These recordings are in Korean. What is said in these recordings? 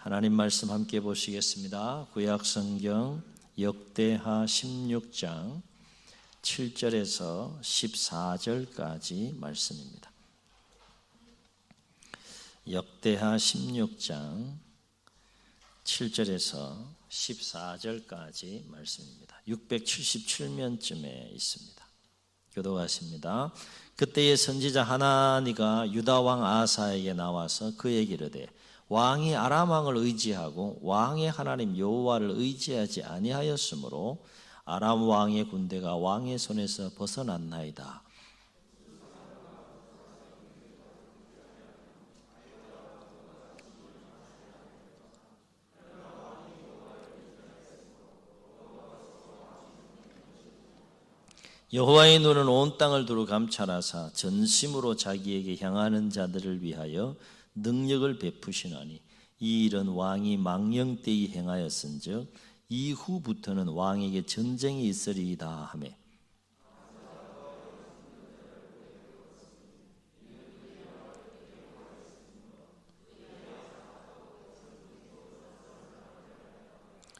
하나님 말씀 함께 보시겠습니다. 구약 성경 역대하 16장 7절에서 14절까지 말씀입니다. 역대하 16장 7절에서 14절까지 말씀입니다. 677면쯤에 있습니다. 교독하십니다. 그때의 선지자 하나니가 유다 왕 아사에게 나와서 그에게 이르되 왕이 아람 왕을 의지하고 왕의 하나님 여호와를 의지하지 아니하였으므로 아람 왕의 군대가 왕의 손에서 벗어났나이다. 여호와의 눈은 온 땅을 두루 감찰하사 전심으로 자기에게 향하는 자들을 위하여 능력을 베푸시나니 이 일은 왕이 망령때에 행하였은즉 이후부터는 왕에게 전쟁이 있으리이다 하며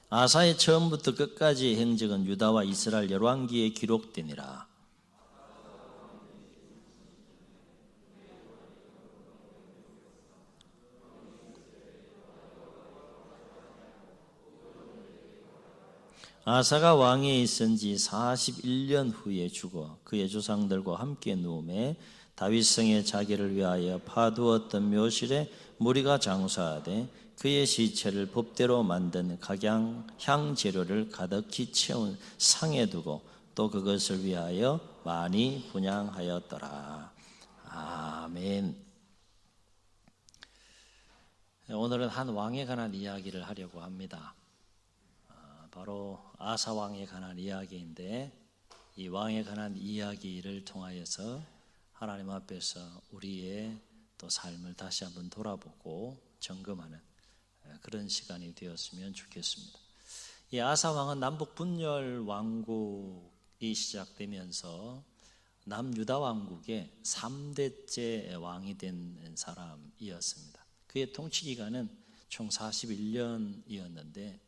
아사의 처음부터 끝까지의 행적은 유다와 이스라엘 열왕기에 기록되니라. 아사가 왕위에 있은 지 41년 후에 죽어 그의 조상들과 함께 누움에 다윗성의 자기를 위하여 파두었던 묘실에 무리가 장사하되 그의 시체를 법대로 만든 각양 향재료를 가득히 채운 상에 두고 또 그것을 위하여 많이 분향하였더라. 아멘. 오늘은 한 왕에 관한 이야기를 하려고 합니다. 바로 아사 왕에 관한 이야기인데 이 왕에 관한 이야기를 통하여서 하나님 앞에서 우리의 또 삶을 다시 한번 돌아보고 점검하는 그런 시간이 되었으면 좋겠습니다. 이 아사 왕은 남북 분열 왕국이 시작되면서 남유다 왕국의 3대째 왕이 된 사람이었습니다. 그의 통치 기간은 총 41년이었는데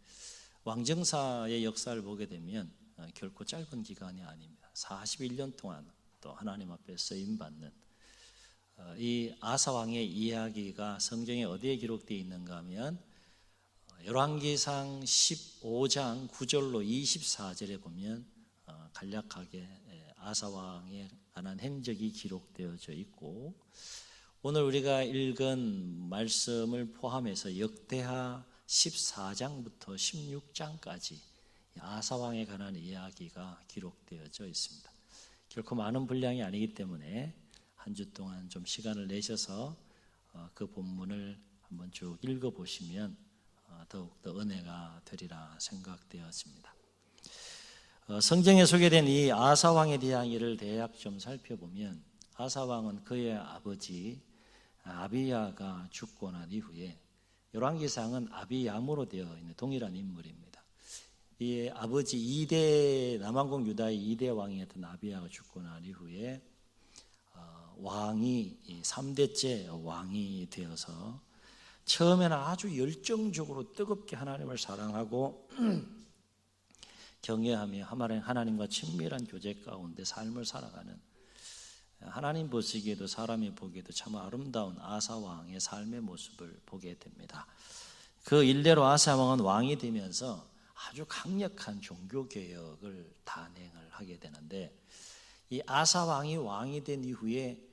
왕정사의 역사를 보게 되면 결코 짧은 기간이 아닙니다. 41년 동안 또 하나님 앞에 쓰임받는 이 아사 왕의 이야기가 성경에 어디에 기록되어 있는가 하면 열왕기상 15장 9절로 24절에 보면 간략하게 아사 왕에 관한 행적이 기록되어져 있고 오늘 우리가 읽은 말씀을 포함해서 역대하 14장부터 16장까지 아사 왕에 관한 이야기가 기록되어져 있습니다. 결코 많은 분량이 아니기 때문에 한 주 동안 좀 시간을 내셔서 그 본문을 한번 쭉 읽어보시면 더욱더 은혜가 되리라 생각되었습니다. 성경에 소개된 이 아사 왕에 대한 일을 대략 좀 살펴보면 아사 왕은 그의 아버지 아비야가 죽고 난 이후에 열왕기상은 아비야무로 되어 있는 동일한 인물입니다. 이 아버지 2대 남왕국 유다의 2대 왕이었던 아비야가 죽고 난 이후에 왕이 3대째 왕이 되어서 처음에는 아주 열정적으로 뜨겁게 하나님을 사랑하고 경외하며 하나님과 친밀한 교제 가운데 삶을 살아가는 하나님 보시기에도 사람이 보기에도 참 아름다운 아사 왕의 삶의 모습을 보게 됩니다. 그 일대로 아사 왕은 왕이 되면서 아주 강력한 종교 개혁을 단행을 하게 되는데 이 아사 왕이 된 이후에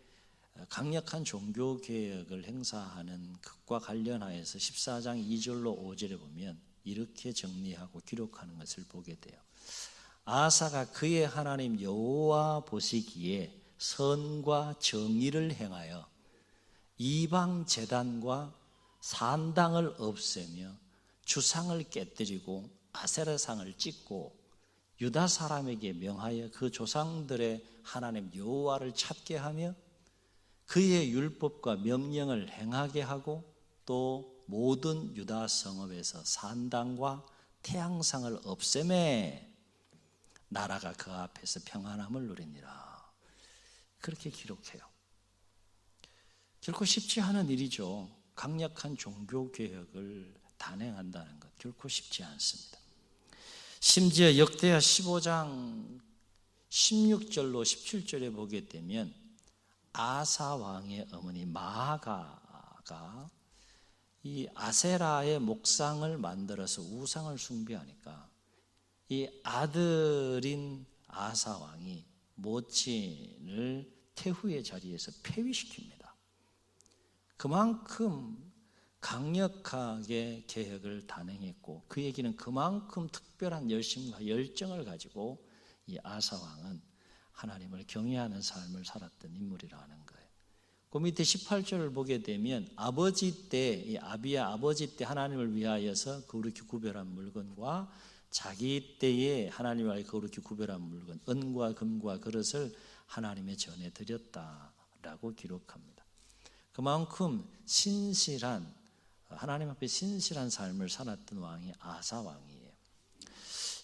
강력한 종교 개혁을 행사하는 것과 관련하여서 14장 2절로 5절에 보면 이렇게 정리하고 기록하는 것을 보게 돼요. 아사가 그의 하나님 여호와 보시기에 선과 정의를 행하여 이방 제단과 산당을 없애며 주상을 깨뜨리고 아세라상을 찢고 유다 사람에게 명하여 그 조상들의 하나님 여호와를 찾게 하며 그의 율법과 명령을 행하게 하고 또 모든 유다 성읍에서 산당과 태양상을 없애매 나라가 그 앞에서 평안함을 누리니라. 그렇게 기록해요. 결코 쉽지 않은 일이죠. 강력한 종교 개혁을 단행한다는 것 결코 쉽지 않습니다. 심지어 역대하 15장 16절로 17절에 보게 되면 아사 왕의 어머니 마아가가 이 아세라의 목상을 만들어서 우상을 숭배하니까 이 아들인 아사 왕이 모친을 태후의 자리에서 폐위시킵니다. 그만큼 강력하게 개혁을 단행했고 그 얘기는 그만큼 특별한 열심과 열정을 가지고 이 아사 왕은 하나님을 경외하는 삶을 살았던 인물이라는 거예요. 그 밑에 18절을 보게 되면 아버지 때, 이 아비야 아버지 때 하나님을 위하여서 거룩히 구별한 물건과 자기 때에 하나님을 거룩히 구별한 물건, 은과 금과 그릇을 하나님의 전에 드렸다라고 기록합니다. 그만큼 신실한, 하나님 앞에 신실한 삶을 살았던 왕이 아사 왕이에요.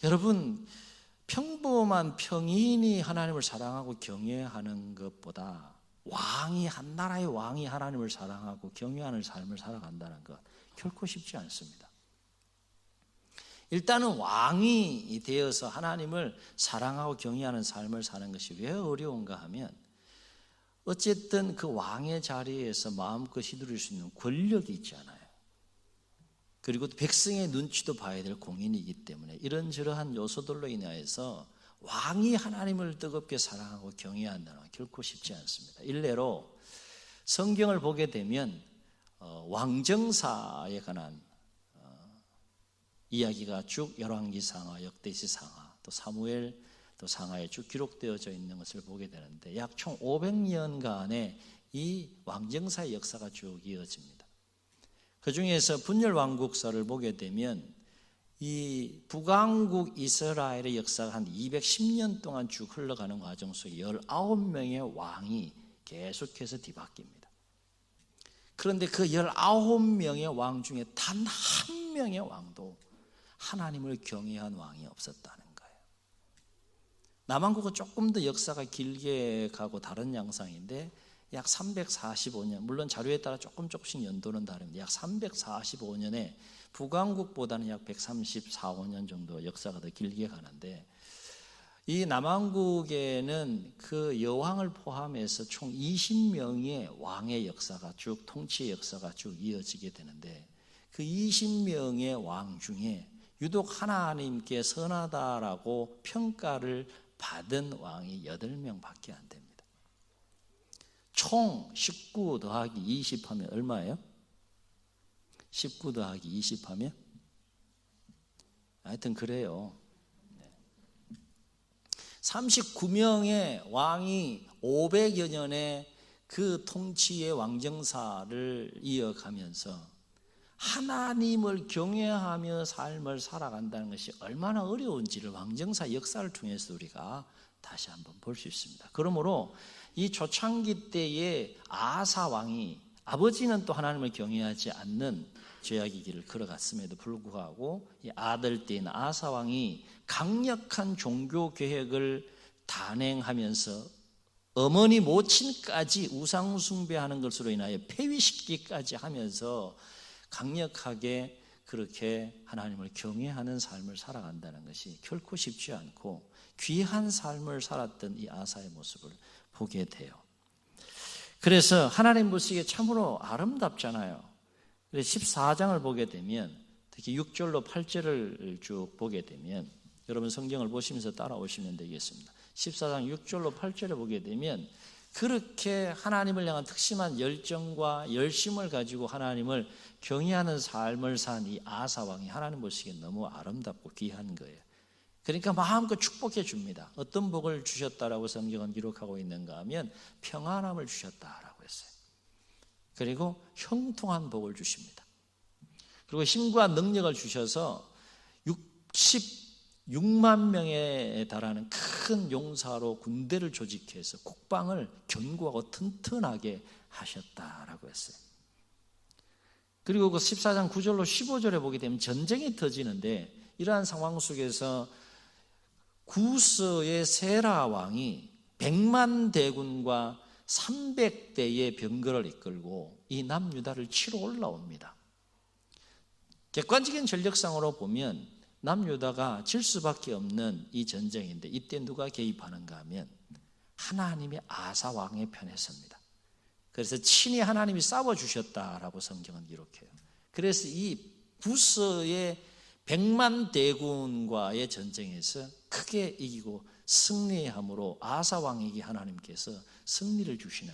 여러분, 평범한 평인이 하나님을 사랑하고 경외하는 것보다 왕이, 한 나라의 왕이 하나님을 사랑하고 경외하는 삶을 살아간다는 것 결코 쉽지 않습니다. 일단은 왕이 되어서 하나님을 사랑하고 경외하는 삶을 사는 것이 왜 어려운가 하면 어쨌든 그 왕의 자리에서 마음껏 휘두를 수 있는 권력이 있잖아요. 그리고 백성의 눈치도 봐야 될 공인이기 때문에 이런저러한 요소들로 인하여서 왕이 하나님을 뜨겁게 사랑하고 경외한다는 건 결코 쉽지 않습니다. 일례로 성경을 보게 되면 왕정사에 관한 이야기가 쭉 열왕기상하, 역대시상하, 또 사무엘, 또 상하에 쭉 기록되어져 있는 것을 보게 되는데 약 총 500년간의 이 왕정사의 역사가 쭉 이어집니다. 그 중에서 분열왕국사를 보게 되면 이 북왕국 이스라엘의 역사가 한 210년 동안 쭉 흘러가는 과정 속에 19명의 왕이 계속해서 뒤바뀝니다. 그런데 그 19명의 왕 중에 단 한 명의 왕도 하나님을 경외한 왕이 없었다는 거예요. 남왕국은 조금 더 역사가 길게 가고 다른 양상인데 약 345년, 물론 자료에 따라 조금씩 연도는 다릅니다. 약 345년에 북왕국보다는 약 134, 5년 정도 역사가 더 길게 가는데 이 남왕국에는 그 여왕을 포함해서 총 20명의 왕의 역사가 쭉, 통치의 역사가 쭉 이어지게 되는데 그 20명의 왕 중에 유독 하나님께 선하다라고 평가를 받은 왕이 8명밖에 안 됩니다. 총 19 더하기 20 하면 얼마예요? 19 더하기 20 하면? 하여튼 그래요. 39명의 왕이 500여 년의 그 통치의 왕정사를 이어가면서 하나님을 경외하며 삶을 살아간다는 것이 얼마나 어려운지를 왕정사 역사를 통해서 우리가 다시 한번 볼 수 있습니다. 그러므로 이 초창기 때의 아사 왕이 아버지는 또 하나님을 경외하지 않는 죄악의 길을 걸어갔음에도 불구하고 이 아들 때인 아사 왕이 강력한 종교 개혁을 단행하면서 어머니 모친까지 우상 숭배하는 것으로 인하여 폐위시키기까지 하면서 강력하게 그렇게 하나님을 경외하는 삶을 살아간다는 것이 결코 쉽지 않고 귀한 삶을 살았던 이 아사의 모습을 보게 돼요. 그래서 하나님 보시기에 참으로 아름답잖아요. 그래서 14장을 보게 되면 특히 6절로 8절을 쭉 보게 되면 여러분 성경을 보시면서 따라오시면 되겠습니다. 14장 6절로 8절을 보게 되면 그렇게 하나님을 향한 특심한 열정과 열심을 가지고 하나님을 경외하는 삶을 산 이 아사 왕이 하나님 보시기에 너무 아름답고 귀한 거예요. 그러니까 마음껏 축복해 줍니다. 어떤 복을 주셨다라고 성경은 기록하고 있는가 하면 평안함을 주셨다라고 했어요. 그리고 형통한 복을 주십니다. 그리고 힘과 능력을 주셔서 66만 명에 달하는 큰 용사로 군대를 조직해서 국방을 견고하고 튼튼하게 하셨다라고 했어요. 그리고 그 14장 9절로 15절에 보게 되면 전쟁이 터지는데 이러한 상황 속에서 구스의 세라 왕이 100만 대군과 300대의 병거를 이끌고 이 남유다를 치러 올라옵니다. 객관적인 전력상으로 보면 남유다가 질 수밖에 없는 이 전쟁인데 이때 누가 개입하는가 하면 하나님의 아사 왕의 편에 섭니다. 그래서 친히 하나님이 싸워주셨다라고 성경은 기록해요. 그래서 이 부스의 100만 대군과의 전쟁에서 크게 이기고 승리함으로 아사 왕에게 하나님께서 승리를 주시는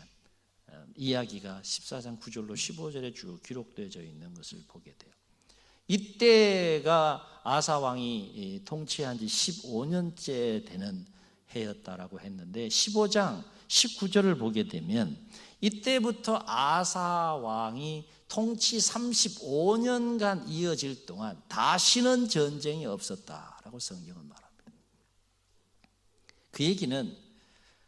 이야기가 14장 9절로 15절에 쭉 기록되어져 있는 것을 보게 돼요. 이때가 아사 왕이 통치한 지 15년째 되는 해였다라고 했는데 15장 19절을 보게 되면 이때부터 아사 왕이 통치 35년간 이어질 동안 다시는 전쟁이 없었다라고 성경은 말합니다. 그 얘기는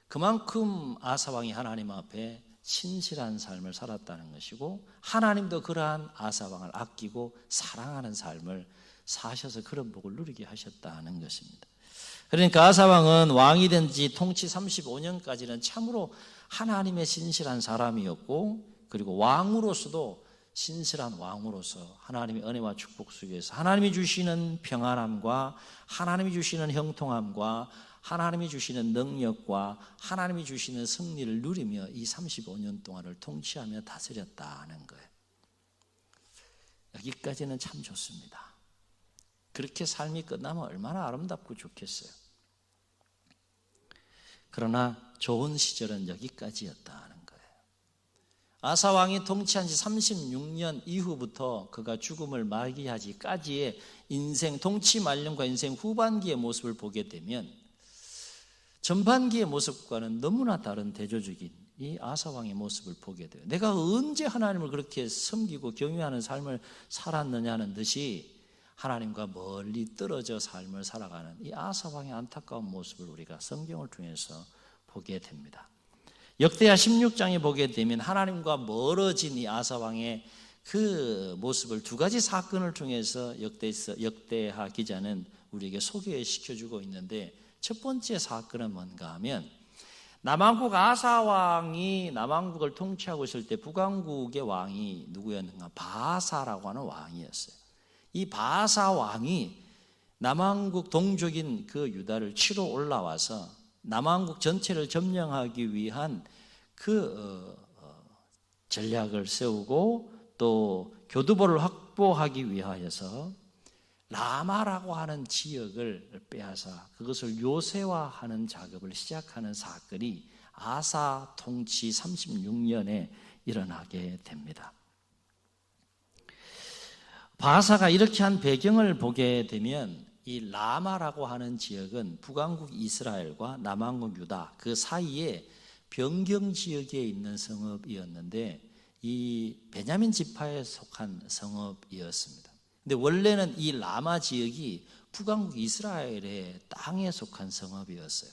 그만큼 아사 왕이 하나님 앞에 신실한 삶을 살았다는 것이고 하나님도 그러한 아사 왕을 아끼고 사랑하는 삶을 사셔서 그런 복을 누리게 하셨다는 것입니다. 그러니까 아사 왕은 왕이 된 지 통치 35년까지는 참으로 하나님의 신실한 사람이었고 그리고 왕으로서도 신실한 왕으로서 하나님의 은혜와 축복 속에서 하나님이 주시는 평안함과 하나님이 주시는 형통함과 하나님이 주시는 능력과 하나님이 주시는 승리를 누리며 이 35년 동안을 통치하며 다스렸다는 거예요. 여기까지는 참 좋습니다. 그렇게 삶이 끝나면 얼마나 아름답고 좋겠어요. 그러나 좋은 시절은 여기까지였다는 거예요. 아사 왕이 통치한 지 36년 이후부터 그가 죽음을 맞이하기까지의 인생 통치 말년과 인생 후반기의 모습을 보게 되면 전반기의 모습과는 너무나 다른 대조적인 이 아사 왕의 모습을 보게 돼요. 내가 언제 하나님을 그렇게 섬기고 경외하는 삶을 살았느냐는 듯이 하나님과 멀리 떨어져 삶을 살아가는 이 아사 왕의 안타까운 모습을 우리가 성경을 통해서 보게 됩니다. 역대하 16장에 보게 되면 하나님과 멀어진 이 아사 왕의 그 모습을 두 가지 사건을 통해서 역대하 기자는 우리에게 소개시켜주고 있는데 첫 번째 사건은 뭔가 하면 남왕국 아사 왕이 남왕국을 통치하고 있을 때 북왕국의 왕이 누구였는가? 바사라고 하는 왕이었어요. 이 바사 왕이 남왕국 동족인 그 유다를 치러 올라와서 남왕국 전체를 점령하기 위한 그 전략을 세우고 또 교두보를 확보하기 위하여서 라마라고 하는 지역을 빼앗아 그것을 요새화하는 작업을 시작하는 사건이 아사 통치 36년에 일어나게 됩니다. 바사가 이렇게 한 배경을 보게 되면 이 라마라고 하는 지역은 북왕국 이스라엘과 남왕국 유다 그 사이에 변경 지역에 있는 성읍이었는데 이 베냐민 지파에 속한 성읍이었습니다. 근데 원래는 이 라마 지역이 북왕국 이스라엘의 땅에 속한 성읍이었어요.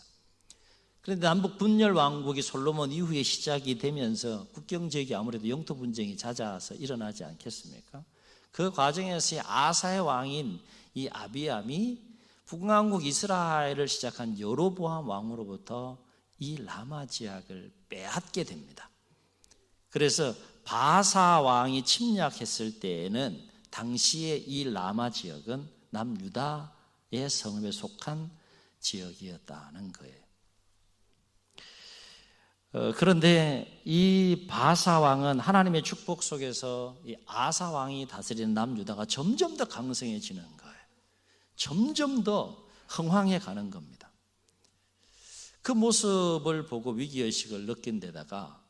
그런데 남북 분열 왕국이 솔로몬 이후에 시작이 되면서 국경 지역이 아무래도 영토 분쟁이 잦아서 일어나지 않겠습니까? 그 과정에서 아사의 왕인 이 아비암이 북왕국 이스라엘을 시작한 여로보암 왕으로부터 이 라마 지역을 빼앗게 됩니다. 그래서 바사 왕이 침략했을 때에는 당시에 이 라마 지역은 남유다의 성읍에 속한 지역이었다는 거예요. 그런데 이 바사 왕은 하나님의 축복 속에서 이 아사 왕이 다스리는 남유다가 점점 더 강성해지는 거예요. 점점 더 흥황해 가는 겁니다. 그 모습을 보고 위기의식을 느낀 데다가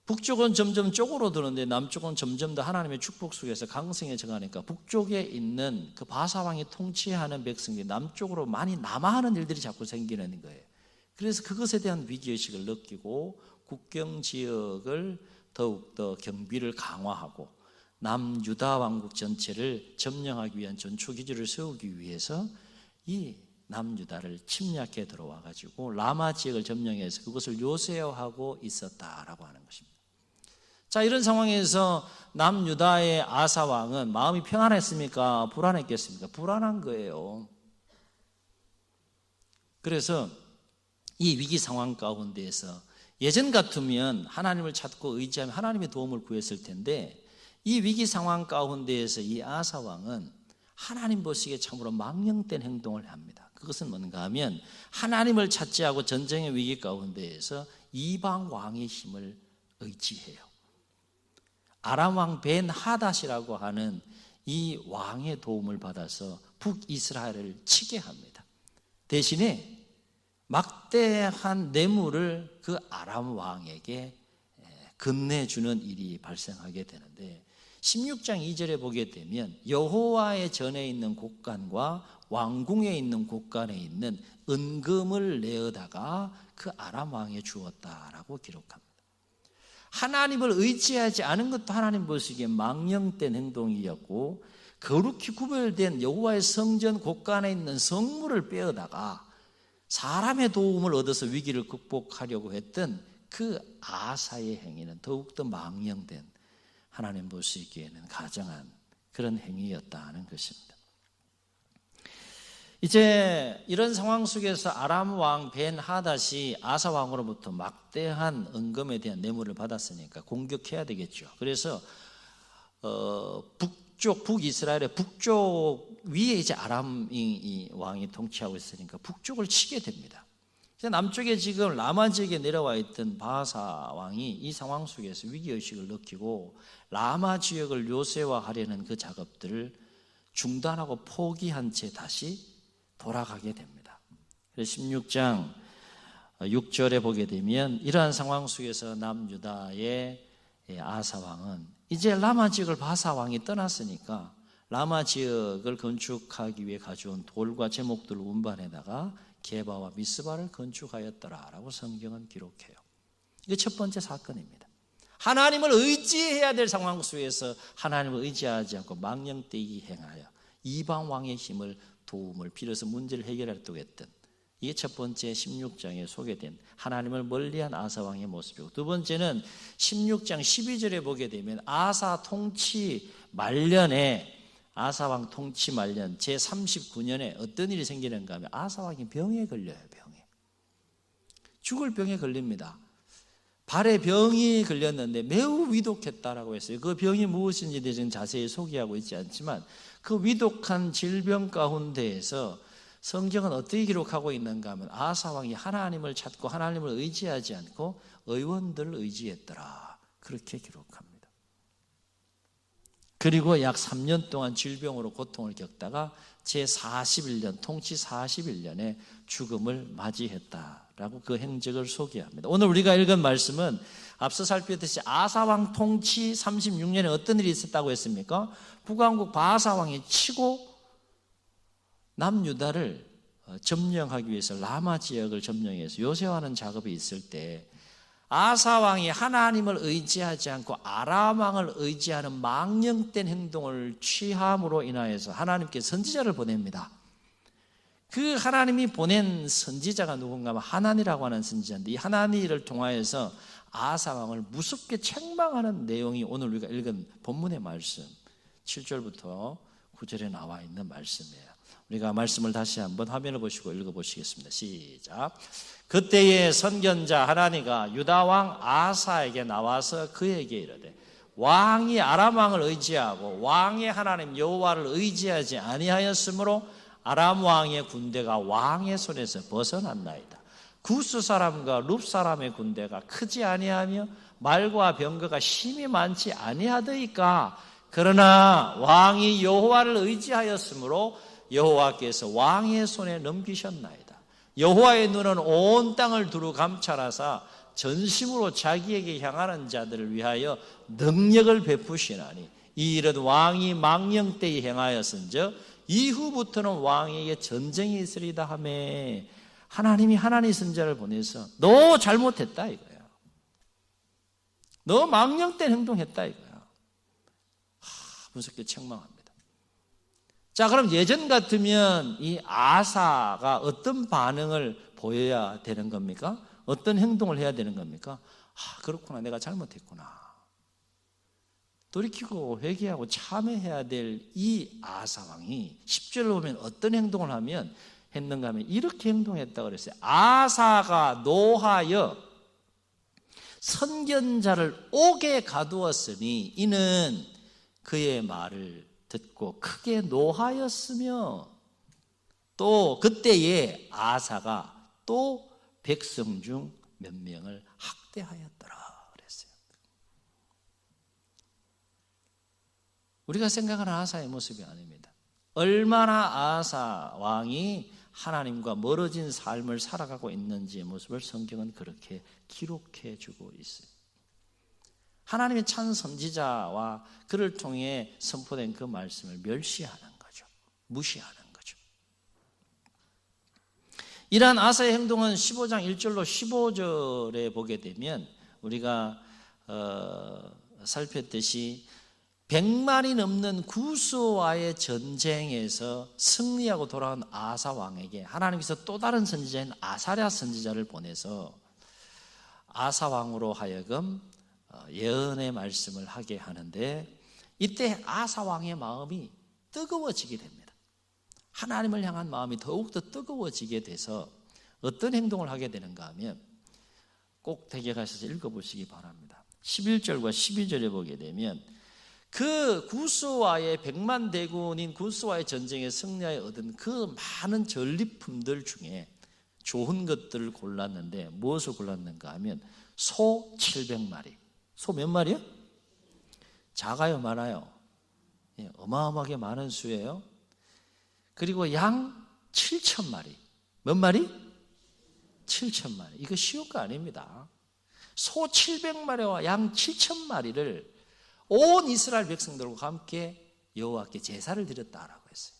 북쪽은 점점 쪽으로 드는데 남쪽은 점점 더 하나님의 축복 속에서 강성해져 가니까 북쪽에 있는 그 바사 왕이 통치하는 백성들이 남쪽으로 많이 남하하는 일들이 자꾸 생기는 거예요. 그래서 그것에 대한 위기의식을 느끼고 국경 지역을 더욱더 경비를 강화하고 남유다 왕국 전체를 점령하기 위한 전초기지를 세우기 위해서 이 남유다를 침략해 들어와 가지고 라마 지역을 점령해서 그것을 요새화하고 있었다라고 하는 것입니다. 자, 이런 상황에서 남유다의 아사 왕은 마음이 평안했습니까? 불안했겠습니까? 불안한 거예요. 그래서 이 위기 상황 가운데에서 예전 같으면 하나님을 찾고 의지하며 하나님의 도움을 구했을 텐데 이 위기 상황 가운데에서 이 아사 왕은 하나님 보시기에 참으로 망령된 행동을 합니다. 그것은 뭔가 하면 하나님을 찾지 않고 전쟁의 위기 가운데에서 이방 왕의 힘을 의지해요. 아람 왕 벤 하닷이라고 하는 이 왕의 도움을 받아서 북이스라엘을 치게 합니다. 대신에 막대한 뇌물을 그 아람 왕에게 건네주는 일이 발생하게 되는데 16장 2절에 보게 되면 여호와의 전에 있는 곳간과 왕궁에 있는 곳간에 있는 은금을 내어다가 그 아람 왕에 주었다라고 기록합니다. 하나님을 의지하지 않은 것도 하나님 보시기에 망령된 행동이었고 거룩히 구별된 여호와의 성전 곳간에 있는 성물을 빼어다가 사람의 도움을 얻어서 위기를 극복하려고 했던 그 아사의 행위는 더욱더 망령된 하나님 보시기에는 가정한 그런 행위였다는 것입니다. 이제 이런 상황 속에서 아람 왕 벤 하닷이 아사 왕으로부터 막대한 은금에 대한 뇌물을 받았으니까 공격해야 되겠죠. 그래서 북이스라엘의 북쪽 위에 이제 아람 왕이 통치하고 있으니까 북쪽을 치게 됩니다. 남쪽에 지금 라마 지역에 내려와 있던 바하사 왕이 이 상황 속에서 위기의식을 느끼고 라마 지역을 요새화하려는 그 작업들을 중단하고 포기한 채 다시 돌아가게 됩니다. 그래서 16장 6절에 보게 되면 이러한 상황 속에서 남유다의 아사 왕은 이제 라마 지역을 바하사 왕이 떠났으니까 라마 지역을 건축하기 위해 가져온 돌과 제목들을 운반해다가 게바와 미스바를 건축하였더라라고 성경은 기록해요. 이게 첫 번째 사건입니다. 하나님을 의지해야 될 상황 속에서 하나님을 의지하지 않고 망령되이 행하여 이방 왕의 힘을 도움을 빌어서 문제를 해결하려고 했던 이게 첫 번째 16장에 소개된 하나님을 멀리한 아사 왕의 모습이고, 두 번째는 16장 12절에 보게 되면 아사 통치 말년에 아사 왕 통치 말년 제39년에 어떤 일이 생기는가 하면 아사 왕이 병에 걸려요. 병에 죽을 병에 걸립니다. 발에 병이 걸렸는데 매우 위독했다라고 했어요. 그 병이 무엇인지 대해서는 자세히 소개하고 있지 않지만 그 위독한 질병 가운데에서 성경은 어떻게 기록하고 있는가 하면 아사 왕이 하나님을 찾고 하나님을 의지하지 않고 의원들을 의지했더라, 그렇게 기록합니다. 그리고 약 3년 동안 질병으로 고통을 겪다가 제41년 통치 41년에 죽음을 맞이했다라고 그 행적을 소개합니다. 오늘 우리가 읽은 말씀은 앞서 살폈듯이 아사 왕 통치 36년에 어떤 일이 있었다고 했습니까? 북왕국 바하사 왕이 치고 남유다를 점령하기 위해서 라마 지역을 점령해서 요새화하는 작업이 있을 때 아사 왕이 하나님을 의지하지 않고 아람 왕을 의지하는 망령된 행동을 취함으로 인하여서 하나님께 선지자를 보냅니다. 그 하나님이 보낸 선지자가 누군가 하면 하나니라고 하는 선지자인데, 이 하나니를 통하여서 아사 왕을 무섭게 책망하는 내용이 오늘 우리가 읽은 본문의 말씀 7절부터 9절에 나와 있는 말씀이에요. 우리가 말씀을 다시 한번 화면을 보시고 읽어보시겠습니다. 시작. 그때의 선견자 하나니가 유다 왕 아사에게 나와서 그에게 이르되, 왕이 아람 왕을 의지하고 왕의 하나님 여호와를 의지하지 아니하였으므로 아람 왕의 군대가 왕의 손에서 벗어났나이다. 구스 사람과 룹 사람의 군대가 크지 아니하며 말과 병거가 힘이 많지 아니하더이까. 그러나 왕이 여호와를 의지하였으므로 여호와께서 왕의 손에 넘기셨나이다. 여호와의 눈은 온 땅을 두루 감찰하사 전심으로 자기에게 향하는 자들을 위하여 능력을 베푸시나니 이 일은 왕이 망령 때에 행하였은즉 이후부터는 왕에게 전쟁이 있으리다 하며, 하나님이 하나님 선자를 보내서 너 잘못했다 이거야. 너 망령된 행동했다 이거야. 무섭게 책망합니다. 자, 그럼 예전 같으면 이 아사가 어떤 반응을 보여야 되는 겁니까? 어떤 행동을 해야 되는 겁니까? 그렇구나, 내가 잘못했구나. 돌이키고 회개하고 참회해야 될 이 아사 왕이 10절을 보면 어떤 행동을 하면 했는가 하면 이렇게 행동했다고 그랬어요. 아사가 노하여 선견자를 옥에 가두었으니 이는 그의 말을 듣고 크게 노하였으며 또 그때에 아사가 또 백성 중 몇 명을 학대하였더라 그랬어요. 우리가 생각하는 아사의 모습이 아닙니다. 얼마나 아사 왕이 하나님과 멀어진 삶을 살아가고 있는지의 모습을 성경은 그렇게 기록해 주고 있어요. 하나님의 참 선지자와 그를 통해 선포된 그 말씀을 멸시하는 거죠. 무시하는 거죠. 이러한 아사의 행동은 15장 1절로 15절에 보게 되면 우리가 살폈듯이 100만이 넘는 구스와의 전쟁에서 승리하고 돌아온 아사 왕에게 하나님께서 또 다른 선지자인 아사랴 선지자를 보내서 아사 왕으로 하여금 예언의 말씀을 하게 하는데, 이때 아사 왕의 마음이 뜨거워지게 됩니다. 하나님을 향한 마음이 더욱더 뜨거워지게 돼서 어떤 행동을 하게 되는가 하면, 꼭 댁에 가셔서 읽어보시기 바랍니다. 11절과 12절에 보게 되면 그 구스와의 100만 대군인 구스와의 전쟁에 승리하여 얻은 그 많은 전리품들 중에 좋은 것들을 골랐는데 무엇을 골랐는가 하면 소 700마리. 소 몇 마리요? 작아요, 많아요? 어마어마하게 많은 수예요. 그리고 양 7,000마리. 몇 마리? 7,000마리. 이거 쉬운 거 아닙니다. 소 700마리와 양 7,000마리를 온 이스라엘 백성들과 함께 여호와께 제사를 드렸다라고 했어요.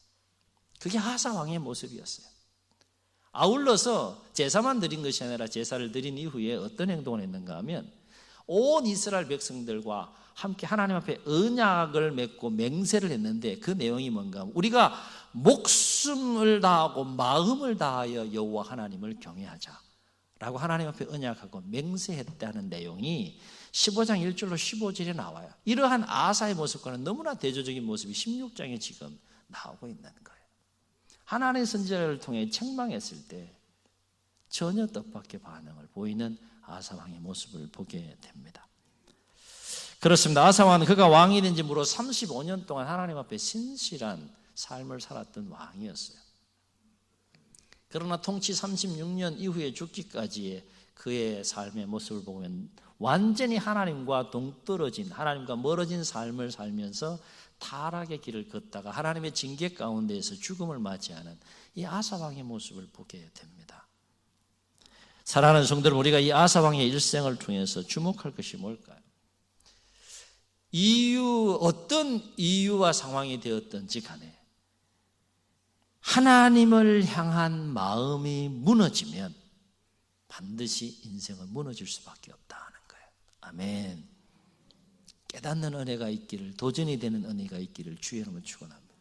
그게 아사 왕의 모습이었어요. 아울러서 제사만 드린 것이 아니라 제사를 드린 이후에 어떤 행동을 했는가 하면 온 이스라엘 백성들과 함께 하나님 앞에 언약을 맺고 맹세를 했는데, 그 내용이 뭔가 하면 우리가 목숨을 다하고 마음을 다하여 여호와 하나님을 경외하자 라고 하나님 앞에 언약하고 맹세했다는 내용이 15장 1절로 15절에 나와요. 이러한 아사의 모습과는 너무나 대조적인 모습이 16장에 지금 나오고 있는 거예요. 하나님의 선지자를 통해 책망했을 때 전혀 뜻밖의 반응을 보이는 아사 왕의 모습을 보게 됩니다. 그렇습니다. 아사 왕은 그가 왕이 된 지 무려 35년 동안 하나님 앞에 신실한 삶을 살았던 왕이었어요. 그러나 통치 36년 이후에 죽기까지의 그의 삶의 모습을 보면 완전히 하나님과 동떨어진, 하나님과 멀어진 삶을 살면서 타락의 길을 걷다가 하나님의 징계 가운데에서 죽음을 맞이하는 이 아사 왕의 모습을 보게 됩니다. 사랑하는 성도들, 우리가 이 아사 왕의 일생을 통해서 주목할 것이 뭘까요? 어떤 이유와 상황이 되었든지 간에 하나님을 향한 마음이 무너지면 반드시 인생은 무너질 수밖에 없다는 거예요. 아멘. 깨닫는 은혜가 있기를, 도전이 되는 은혜가 있기를 주의 이름으로 축원합니다.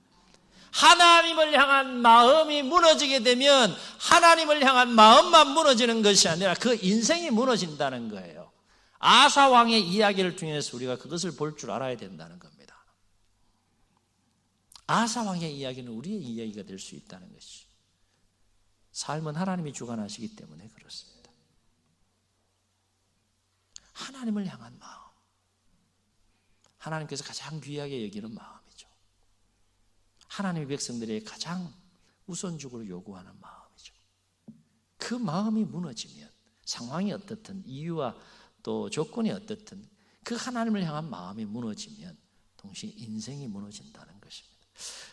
하나님을 향한 마음이 무너지게 되면 하나님을 향한 마음만 무너지는 것이 아니라 그 인생이 무너진다는 거예요. 아사 왕의 이야기를 통해서 우리가 그것을 볼 줄 알아야 된다는 겁니다. 아사 왕의 이야기는 우리의 이야기가 될 수 있다는 것이, 삶은 하나님이 주관하시기 때문에 그렇습니다. 하나님을 향한 마음, 하나님께서 가장 귀하게 여기는 마음이죠. 하나님의 백성들의 가장 우선적으로 요구하는 마음이죠. 그 마음이 무너지면 상황이 어떻든 이유와 또 조건이 어떻든 그 하나님을 향한 마음이 무너지면 동시에 인생이 무너진다는 것입니다.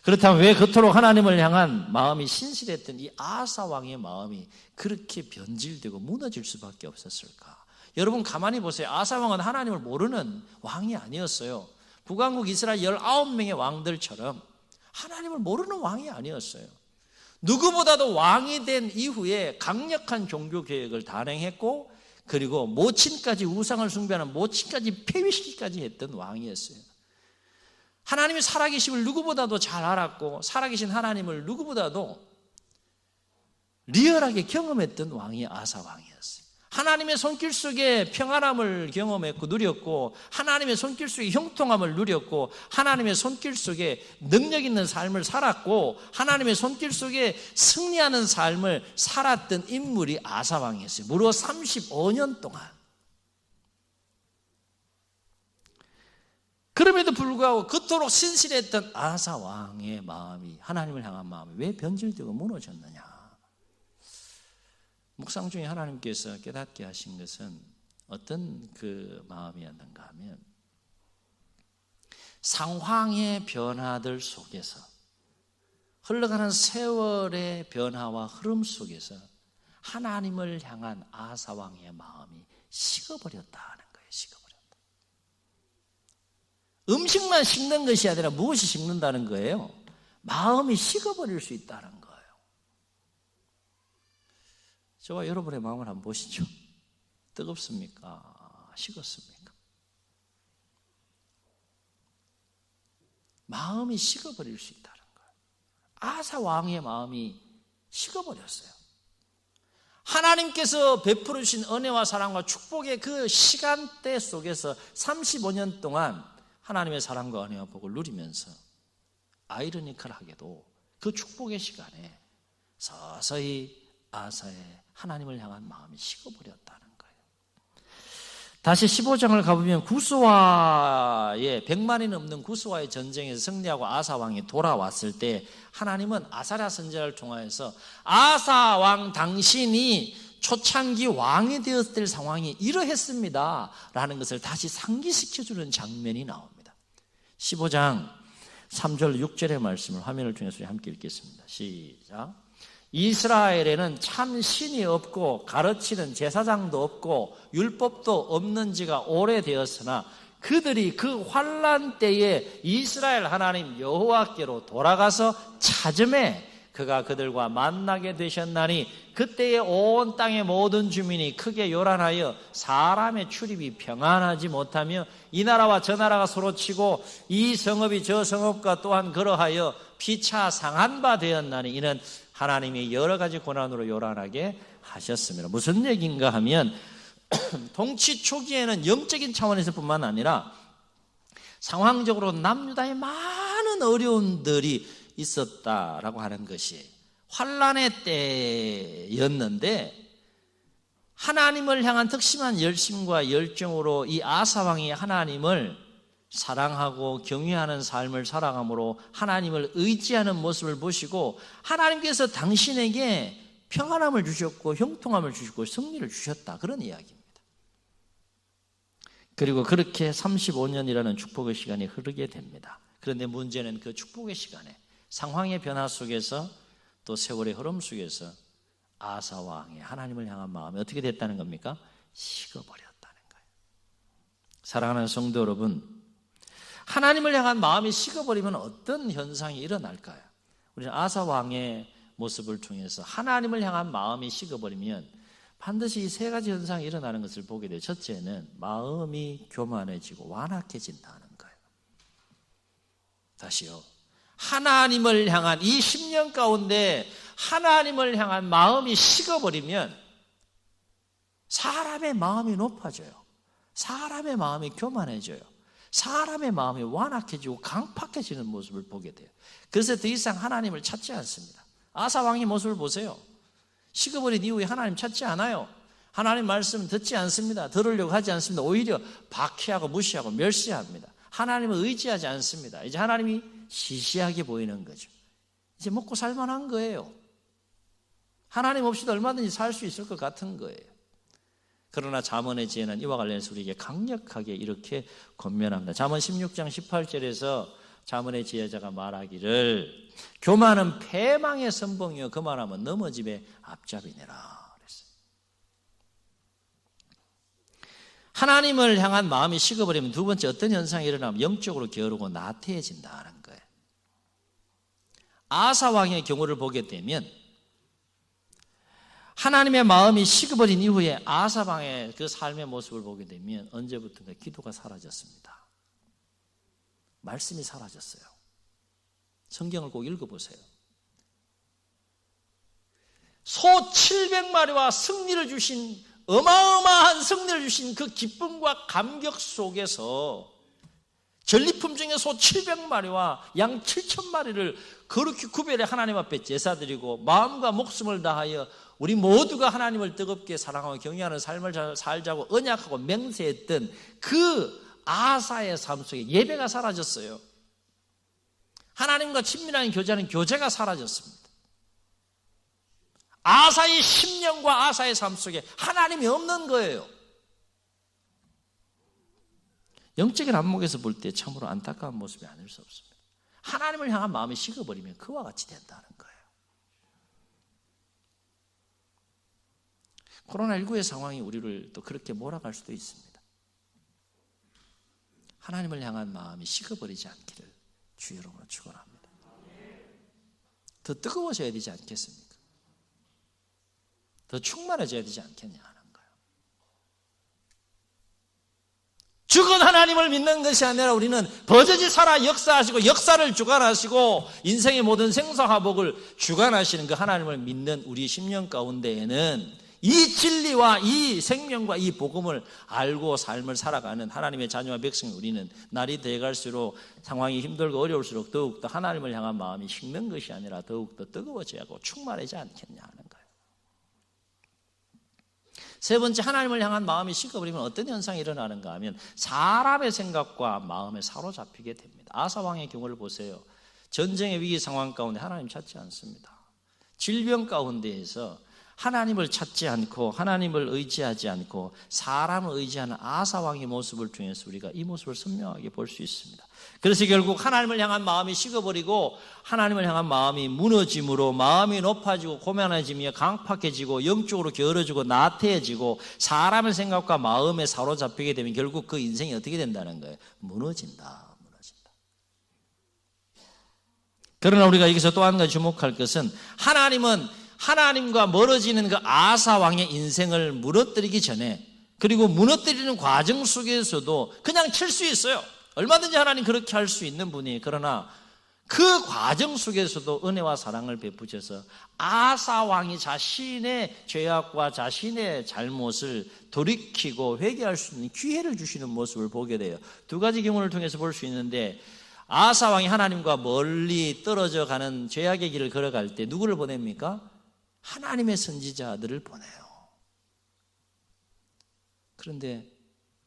그렇다면 왜 그토록 하나님을 향한 마음이 신실했던 이 아사 왕의 마음이 그렇게 변질되고 무너질 수밖에 없었을까? 여러분 가만히 보세요. 아사 왕은 하나님을 모르는 왕이 아니었어요. 북왕국 이스라엘 19명의 왕들처럼 하나님을 모르는 왕이 아니었어요. 누구보다도 왕이 된 이후에 강력한 종교 개혁을 단행했고, 그리고 모친까지, 우상을 숭배하는 모친까지 폐위시키기까지 했던 왕이었어요. 하나님의 살아계심을 누구보다도 잘 알았고, 살아계신 하나님을 누구보다도 리얼하게 경험했던 왕이 아사 왕이었어요. 하나님의 손길 속에 평안함을 경험했고 누렸고, 하나님의 손길 속에 형통함을 누렸고, 하나님의 손길 속에 능력 있는 삶을 살았고, 하나님의 손길 속에 승리하는 삶을 살았던 인물이 아사 왕이었어요. 무려 35년 동안. 그럼에도 불구하고 그토록 신실했던 아사 왕의 마음이, 하나님을 향한 마음이 왜 변질되고 무너졌느냐? 묵상 중에 하나님께서 깨닫게 하신 것은 어떤 그 마음이었는가 하면, 상황의 변화들 속에서, 흘러가는 세월의 변화와 흐름 속에서 하나님을 향한 아사 왕의 마음이 식어버렸다는 거예요. 식어버렸다. 음식만 식는 것이 아니라 무엇이 식는다는 거예요? 마음이 식어버릴 수 있다는 거예요. 저와 여러분의 마음을 한번 보시죠. 뜨겁습니까? 식었습니까? 마음이 식어버릴 수 있다는 거예요. 아사 왕의 마음이 식어버렸어요. 하나님께서 베풀어 주신 은혜와 사랑과 축복의 그 시간대 속에서 35년 동안 하나님의 사랑과 은혜와 복을 누리면서 아이러니컬하게도 그 축복의 시간에 서서히 아사의 하나님을 향한 마음이 식어버렸다는 거예요. 다시 15장을 가보면 구스와의 100만이 넘는 구스와의 전쟁에서 승리하고 아사 왕이 돌아왔을 때 하나님은 아사랴 선지자를 통하여서 아사 왕 당신이 초창기 왕이 되었을 때 상황이 이러했습니다 라는 것을 다시 상기시켜주는 장면이 나옵니다. 15장 3절 6절의 말씀을 화면을 통해서 함께 읽겠습니다. 시작. 이스라엘에는 참 신이 없고 가르치는 제사장도 없고 율법도 없는 지가 오래되었으나 그들이 그 환난 때에 이스라엘 하나님 여호와께로 돌아가서 찾음에 그가 그들과 만나게 되셨나니 그때에 온 땅의 모든 주민이 크게 요란하여 사람의 출입이 평안하지 못하며 이 나라와 저 나라가 서로 치고 이 성읍이 저 성읍과 또한 그러하여 피차 상한 바 되었나니 이는 하나님이 여러 가지 고난으로 요란하게 하셨습니다. 무슨 얘기인가 하면 통치 초기에는 영적인 차원에서 뿐만 아니라 상황적으로 남유다에 많은 어려움들이 있었다라고 하는 것이 환난의 때였는데 하나님을 향한 특심한 열심과 열정으로 이 아사 왕이 하나님을 사랑하고 경외하는 삶을 살아감으로 하나님을 의지하는 모습을 보시고 하나님께서 당신에게 평안함을 주셨고 형통함을 주셨고 승리를 주셨다, 그런 이야기입니다. 그리고 그렇게 35년이라는 축복의 시간이 흐르게 됩니다. 그런데 문제는 그 축복의 시간에 상황의 변화 속에서 또 세월의 흐름 속에서 아사 왕의 하나님을 향한 마음이 어떻게 됐다는 겁니까? 식어버렸다는 거예요. 사랑하는 성도 여러분, 하나님을 향한 마음이 식어버리면 어떤 현상이 일어날까요? 우리는 아사 왕의 모습을 통해서 하나님을 향한 마음이 식어버리면 반드시 이 세 가지 현상이 일어나는 것을 보게 돼요. 첫째는 마음이 교만해지고 완악해진다는 거예요. 다시요. 하나님을 향한 이 10년 가운데 하나님을 향한 마음이 식어버리면 사람의 마음이 높아져요. 사람의 마음이 교만해져요. 사람의 마음이 완악해지고 강팍해지는 모습을 보게 돼요. 그래서 더 이상 하나님을 찾지 않습니다. 아사 왕의 모습을 보세요. 식어버린 이후에 하나님 찾지 않아요. 하나님 말씀 듣지 않습니다. 들으려고 하지 않습니다. 오히려 박해하고 무시하고 멸시합니다. 하나님을 의지하지 않습니다. 이제 하나님이 시시하게 보이는 거죠. 이제 먹고 살만한 거예요. 하나님 없이도 얼마든지 살 수 있을 것 같은 거예요. 그러나 잠언의 지혜는 이와 관련해서 우리에게 강력하게 이렇게 권면합니다. 잠언 16장 18절에서 잠언의 지혜자가 말하기를 교만은 패망의 선봉이요 그만하면 넘어짐의 앞잡이니라 그랬어요. 하나님을 향한 마음이 식어버리면 두 번째 어떤 현상이 일어나면 영적으로 게으르고 나태해진다는 거예요. 아사 왕의 경우를 보게 되면 하나님의 마음이 식어버린 이후에 아사 왕의 그 삶의 모습을 보게 되면 언제부턴가 기도가 사라졌습니다. 말씀이 사라졌어요. 성경을 꼭 읽어보세요. 소 700마리와 승리를 주신, 어마어마한 승리를 주신 그 기쁨과 감격 속에서 전리품 중에 소 700마리와 양 7,000마리를 거룩히 구별해 하나님 앞에 제사드리고 마음과 목숨을 다하여 우리 모두가 하나님을 뜨겁게 사랑하고 경외하는 삶을 살자고 언약하고 맹세했던 그 아사의 삶 속에 예배가 사라졌어요. 하나님과 친밀한 교제하는 교제가 사라졌습니다. 아사의 심령과 아사의 삶 속에 하나님이 없는 거예요. 영적인 안목에서 볼 때 참으로 안타까운 모습이 아닐 수 없습니다. 하나님을 향한 마음이 식어버리면 그와 같이 된다는 거예요. 코로나19의 상황이 우리를 또 그렇게 몰아갈 수도 있습니다. 하나님을 향한 마음이 식어버리지 않기를 주의 이름으로 축원합니다. 더 뜨거워져야 되지 않겠습니까? 더 충만해져야 되지 않겠냐 하는 거예요. 죽은 하나님을 믿는 것이 아니라 우리는 버젓이 살아 역사하시고 역사를 주관하시고 인생의 모든 생사화복을 주관하시는 그 하나님을 믿는 우리 심령 가운데에는 이 진리와 이 생명과 이 복음을 알고 삶을 살아가는 하나님의 자녀와 백성 우리는 날이 되어갈수록 상황이 힘들고 어려울수록 더욱더 하나님을 향한 마음이 식는 것이 아니라 더욱더 뜨거워져야 하고 충만하지 않겠냐 하는 거예요. 세 번째, 하나님을 향한 마음이 식어버리면 어떤 현상이 일어나는가 하면 사람의 생각과 마음에 사로잡히게 됩니다. 아사 왕의 경우를 보세요. 전쟁의 위기 상황 가운데 하나님 찾지 않습니다. 질병 가운데에서 하나님을 찾지 않고 하나님을 의지하지 않고 사람을 의지하는 아사 왕의 모습을 통해서 우리가 이 모습을 선명하게 볼 수 있습니다. 그래서 결국 하나님을 향한 마음이 식어버리고 하나님을 향한 마음이 무너짐으로 마음이 높아지고 고만해지며 강팍해지고 영적으로 게으러지고 나태해지고 사람의 생각과 마음에 사로잡히게 되면 결국 그 인생이 어떻게 된다는 거예요? 무너진다. 그러나 우리가 여기서 또 한 가지 주목할 것은 하나님과 멀어지는 그 아사 왕의 인생을 무너뜨리기 전에 그리고 무너뜨리는 과정 속에서도 그냥 칠 수 있어요. 얼마든지 하나님 그렇게 할 수 있는 분이. 그러나 그 과정 속에서도 은혜와 사랑을 베푸셔서 아사 왕이 자신의 죄악과 자신의 잘못을 돌이키고 회개할 수 있는 기회를 주시는 모습을 보게 돼요. 두 가지 경우를 통해서 볼 수 있는데 아사 왕이 하나님과 멀리 떨어져 가는 죄악의 길을 걸어갈 때 누구를 보냅니까? 하나님의 선지자들을 보내요. 그런데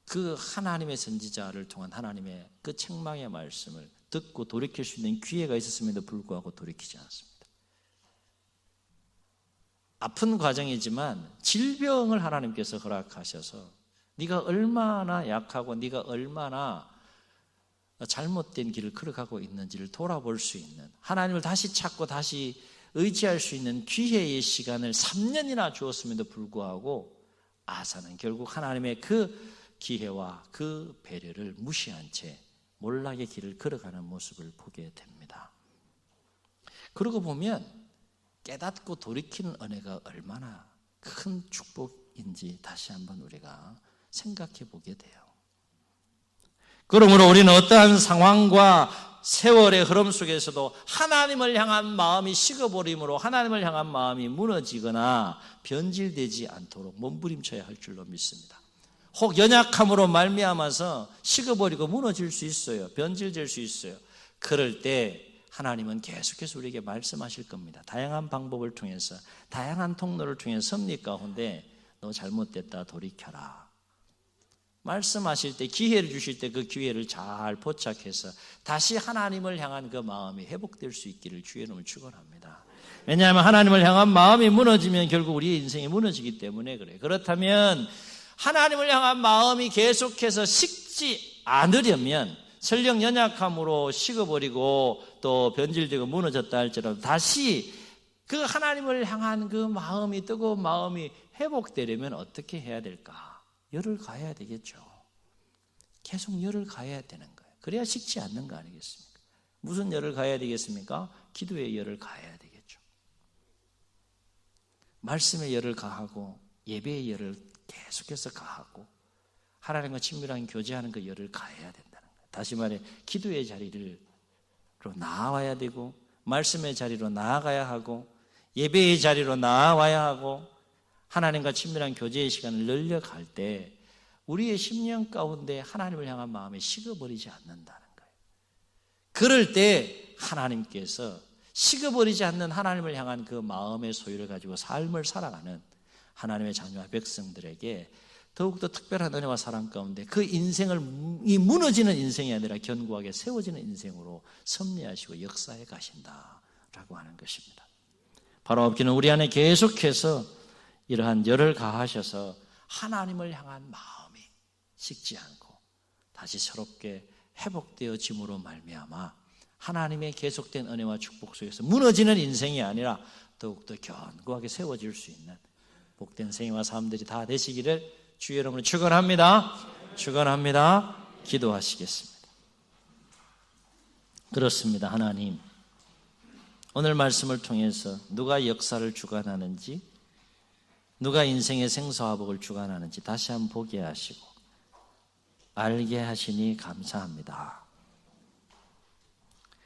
그 하나님의 선지자를 통한 하나님의 그 책망의 말씀을 듣고 돌이킬 수 있는 기회가 있었음에도 불구하고 돌이키지 않습니다. 아픈 과정이지만 질병을 하나님께서 허락하셔서 네가 얼마나 약하고 네가 얼마나 잘못된 길을 걸어가고 있는지를 돌아볼 수 있는, 하나님을 다시 찾고 다시 의지할 수 있는 기회의 시간을 3년이나 주었음에도 불구하고 아사는 결국 하나님의 그 기회와 그 배려를 무시한 채 몰락의 길을 걸어가는 모습을 보게 됩니다. 그러고 보면 깨닫고 돌이키는 은혜가 얼마나 큰 축복인지 다시 한번 우리가 생각해 보게 돼요. 그러므로 우리는 어떠한 상황과 세월의 흐름 속에서도 하나님을 향한 마음이 식어버림으로 하나님을 향한 마음이 무너지거나 변질되지 않도록 몸부림쳐야 할 줄로 믿습니다. 혹 연약함으로 말미암아서 식어버리고 무너질 수 있어요. 변질될 수 있어요. 그럴 때 하나님은 계속해서 우리에게 말씀하실 겁니다. 다양한 방법을 통해서, 다양한 통로를 통해서 섭리 가운데 너 잘못됐다 돌이켜라. 말씀하실 때, 기회를 주실 때 그 기회를 잘 포착해서 다시 하나님을 향한 그 마음이 회복될 수 있기를 주의 이름으로 축원합니다. 왜냐하면 하나님을 향한 마음이 무너지면 결국 우리의 인생이 무너지기 때문에 그래요. 그렇다면 하나님을 향한 마음이 계속해서 식지 않으려면 설령 연약함으로 식어버리고 또 변질되고 무너졌다 할지라도 다시 그 하나님을 향한 그 마음이, 뜨거운 마음이 회복되려면 어떻게 해야 될까? 열을 가해야 되겠죠. 계속 열을 가해야 되는 거예요. 그래야 식지 않는 거 아니겠습니까? 무슨 열을 가해야 되겠습니까? 기도의 열을 가해야 되겠죠. 말씀의 열을 가하고 예배의 열을 계속해서 가하고 하나님과 친밀한 교제하는 그 열을 가해야 된다는 거예요. 다시 말해 기도의 자리로 나아와야 되고 말씀의 자리로 나아가야 하고 예배의 자리로 나아와야 하고 하나님과 친밀한 교제의 시간을 늘려갈 때 우리의 심령 가운데 하나님을 향한 마음이 식어버리지 않는다는 거예요. 그럴 때 하나님께서 식어버리지 않는 하나님을 향한 그 마음의 소유를 가지고 삶을 살아가는 하나님의 자녀와 백성들에게 더욱더 특별한 은혜와 사랑 가운데 그 인생을 이 무너지는 인생이 아니라 견고하게 세워지는 인생으로 섭리하시고 역사해 가신다라고 하는 것입니다. 바로 아버지는 우리 안에 계속해서 이러한 열을 가하셔서 하나님을 향한 마음이 식지 않고 다시 새롭게 회복되어짐으로 말미암아 하나님의 계속된 은혜와 축복 속에서 무너지는 인생이 아니라 더욱더 견고하게 세워질 수 있는 복된 생애와 삶들이 다 되시기를 주의 이름으로 축원합니다. 축원합니다. 기도하시겠습니다. 그렇습니다. 하나님, 오늘 말씀을 통해서 누가 역사를 주관하는지, 누가 인생의 생사화복을 주관하는지 다시 한번 보게 하시고 알게 하시니 감사합니다.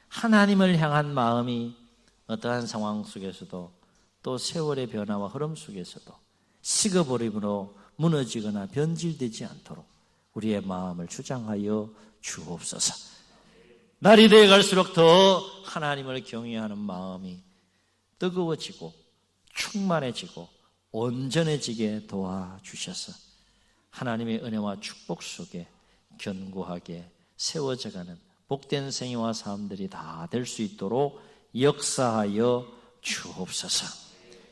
하나님을 향한 마음이 어떠한 상황 속에서도 또 세월의 변화와 흐름 속에서도 식어버림으로 무너지거나 변질되지 않도록 우리의 마음을 주장하여 주옵소서. 날이 되어 갈수록 더 하나님을 경외하는 마음이 뜨거워지고 충만해지고 온전해지게 도와주셔서 하나님의 은혜와 축복 속에 견고하게 세워져가는 복된 생애와 삶들이 다 될 수 있도록 역사하여 주옵소서.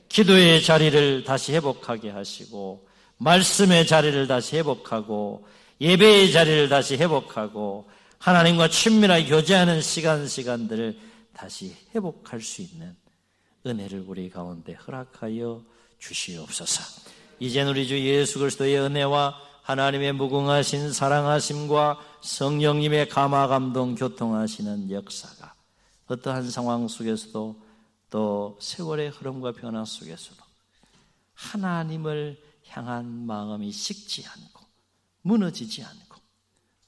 기도의 자리를 다시 회복하게 하시고 말씀의 자리를 다시 회복하고 예배의 자리를 다시 회복하고 하나님과 친밀하게 교제하는 시간들을 다시 회복할 수 있는 은혜를 우리 가운데 허락하여 주시옵소서. 이젠 우리 주 예수 그리스도의 은혜와 하나님의 무궁하신 사랑하심과 성령님의 감화감동 교통하시는 역사가 어떠한 상황 속에서도 또 세월의 흐름과 변화 속에서도 하나님을 향한 마음이 식지 않고 무너지지 않고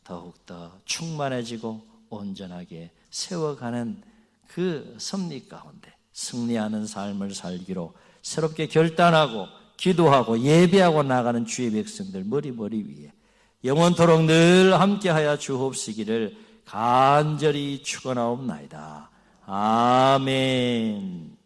더욱더 충만해지고 온전하게 세워가는 그 섭리 가운데 승리하는 삶을 살기로 새롭게 결단하고 기도하고 예배하고 나가는 주의 백성들 머리 위에 영원토록 늘 함께하여 주옵시기를 간절히 축원하옵나이다. 아멘.